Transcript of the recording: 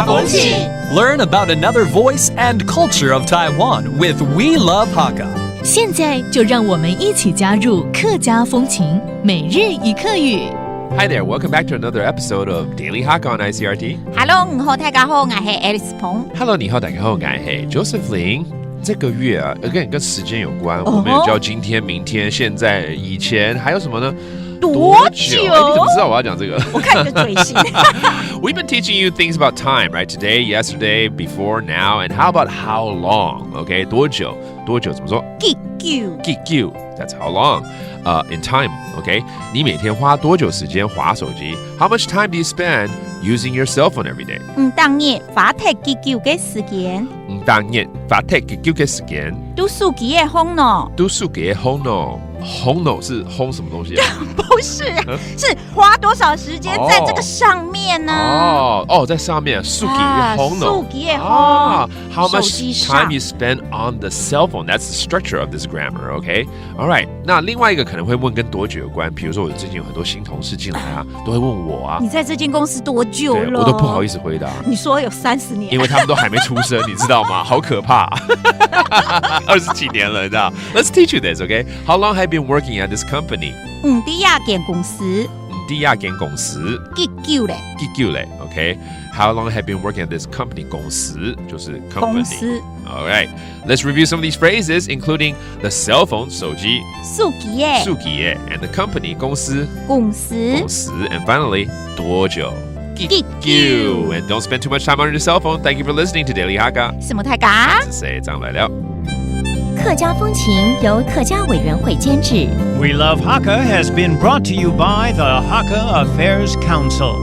风情 Learn about another voice and culture of Taiwan with We Love Hakka. 现在就让我们一起加入客家风情每日一课语。Hi there, welcome back to another episode of Daily Hakka on ICRT. Hello， 你好，大家好，我是 Alice 彭。Hello， 你好，大家好，我是 Josephine。这个月啊，跟时间有关，我们有教今天、明天、现在、以前，还有什么呢？多久？你怎么知道我要讲这个？我看你的嘴型。We've been teaching you things about time, right? Today, yesterday, before, now, and how about how long? Okay, 多久？多久怎么说？ Gigyu. That's how long. In time, okay? 你每天花多久时间滑手机 ？How much time do you spend using your cell phone every day? 當然，花太gigyu嘅時間。當然，花太gigyu嘅時間。讀書幾嘅紅呢？讀書幾紅呢？紅呢是烘什麼東西啊？不是啊，是花多少時間在這個上面呢？在上面，數幾紅呢？數幾紅。How much time you spend on the cell phone? That's the structure of this grammar, okay? All right. 那另外一个可能会问跟多久有关，比如说我最近有很多新同事进来啊，都会问我啊。你在这間公司多久了？我都不好意思回答。你說有30年，因为他们都还没出生，你知道吗？好可怕，20幾年了，你知道 ？Let's teach you this, okay? How long have you been working at this company? 第二間公司。第二間公司。Gigyu 嘞。Gigyu 嘞 ，okay? How long have you been working at this company? 公司就是 company. 公司。All right. Let's review some of these phrases, including the cell phone 手機。數幾耶。數幾耶 and the company 公司。公司。公司 and finally 多久。Gigyu. And don't spend too much time on your cell phone. Thank you for listening to Daily Hakka. 什麼太嘎？是谁？这样来聊。客家风情由客家委员会监制。 We Love Hakka has been brought to you by the Hakka Affairs Council.